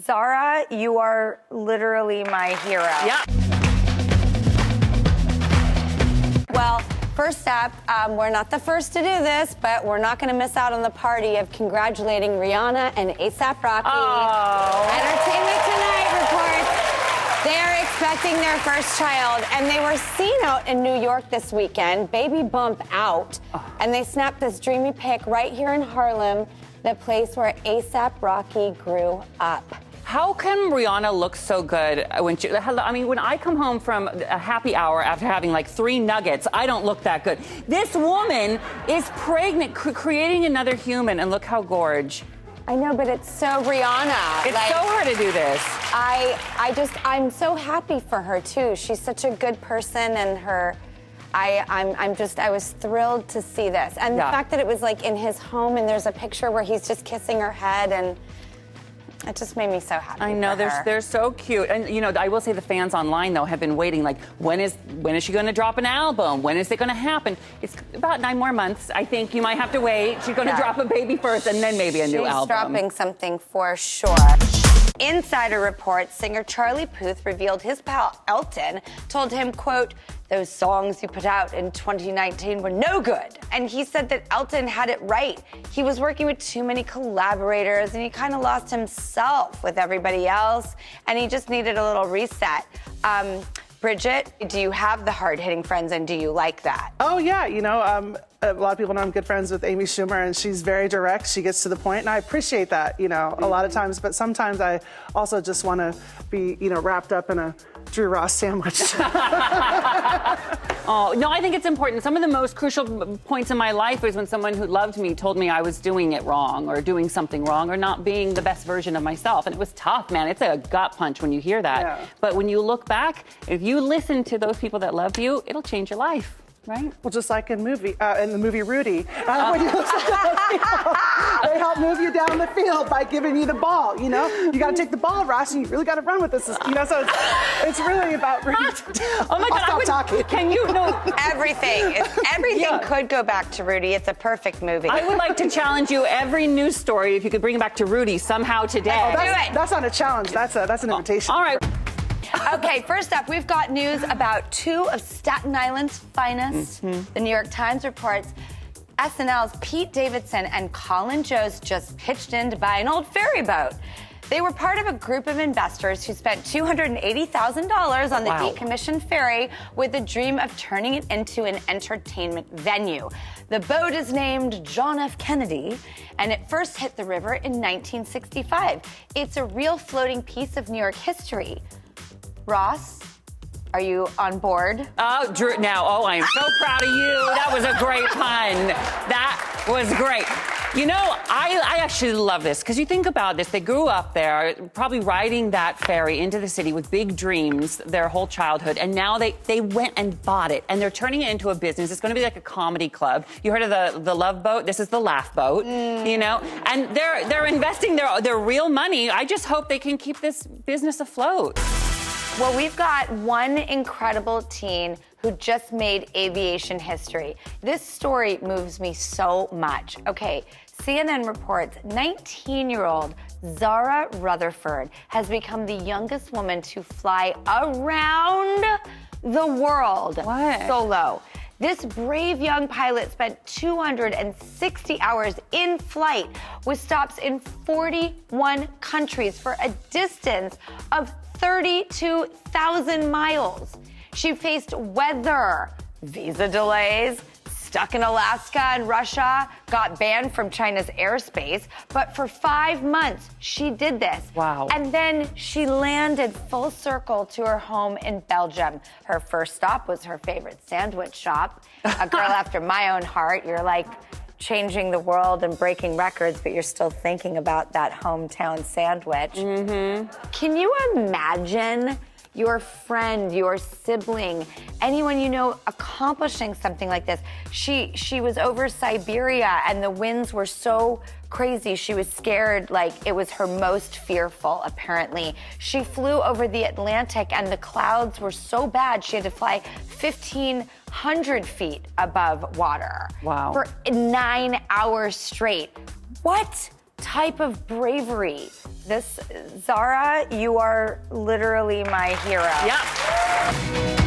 Zara, you are literally my hero. Yeah. Well, first up, we're not the first to do this, but we're not going to miss out on the party of congratulating Rihanna and A$AP Rocky. Oh. Entertainment Tonight reports they're expecting their first child, and they were seen out in New York this weekend, baby bump out, and they snapped this dreamy pic right here in Harlem, the place where A$AP Rocky grew up. How can Rihanna look so good when she... I mean, when I come home from a happy hour after having like 3 nuggets, I don't look that good. This woman is pregnant, creating another human, and look how gorge. I know, but it's so Rihanna. It's so hard to do this. I'm so happy for her too. She's such a good person, and I was thrilled to see this. And the fact that it was like in his home, and there's a picture where he's just kissing her head, and it just made me so happy. I know, they're so cute. And, you know, I will say the fans online, though, have been waiting, like, when is she going to drop an album? When is it going to happen? It's about 9 more months. I think you might have to wait. She's going to drop a baby first and then maybe a new album. She's dropping something for sure. Insider reports, singer Charlie Puth revealed his pal Elton told him, quote, "Those songs you put out in 2019 were no good." And he said that Elton had it right. He was working with too many collaborators, and he kind of lost himself with everybody else, and he just needed a little reset. Bridget, do you have the hard-hitting friends, and do you like that? Oh, yeah. You know, a lot of people know I'm good friends with Amy Schumer, and she's very direct. She gets to the point, and I appreciate that, you know, a lot of times. But sometimes I also just want to be, you know, wrapped up in a Drew Ross sandwich. Oh, no, I think it's important. Some of the most crucial points in my life was when someone who loved me told me I was doing it wrong or doing something wrong or not being the best version of myself. And it was tough, man. It's a gut punch when you hear that. Yeah. But when you look back, if you listen to those people that love you, it'll change your life. Right? Well, just like in the movie Rudy, when you listen to those people, they help move you down the field by giving you the ball. You know, you got to take the ball, Ross, and you really got to run with this. You know, so it's really about Rudy. Oh my God! Stop talking. Can you know everything? Everything could go back to Rudy. It's a perfect movie. I would like to challenge you. Every news story, if you could bring it back to Rudy somehow today. Do it. That's not a challenge. That's an invitation. All right. Okay, first up, we've got news about 2 of Staten Island's finest. The New York Times reports SNL's Pete Davidson and Colin Jost just pitched in to buy an old ferry boat. They were part of a group of investors who spent $280,000 on the decommissioned ferry with the dream of turning it into an entertainment venue. The boat is named John F. Kennedy, and it first hit the river in 1965. It's a real floating piece of New York history. Ross, are you on board? Oh, Drew, I am so proud of you. That was a great pun. That was great. You know, I actually love this because you think about this. They grew up there, probably riding that ferry into the city with big dreams their whole childhood. And now they went and bought it, and they're turning it into a business. It's going to be like a comedy club. You heard of the Love Boat? This is the Laugh Boat, you know? And they're investing their real money. I just hope they can keep this business afloat. Well, we've got one incredible teen who just made aviation history. This story moves me so much. Okay, CNN reports 19-year-old Zara Rutherford has become the youngest woman to fly around the world solo. This brave young pilot spent 260 hours in flight with stops in 41 countries for a distance of 32,000 miles. She faced weather, visa delays, stuck in Alaska and Russia, got banned from China's airspace, but for 5 months, she did this. Wow. And then she landed full circle to her home in Belgium. Her first stop was her favorite sandwich shop. A girl after my own heart. You're like changing the world and breaking records, but you're still thinking about that hometown sandwich. Can you imagine your friend, your sibling, anyone you know accomplishing something like this? She was over Siberia and the winds were so crazy. She was scared, like it was her most fearful, apparently. She flew over the Atlantic and the clouds were so bad she had to fly 1,500 feet above water. Wow. For 9 hours straight. What? type of bravery. Zara, you are literally my hero. Yep.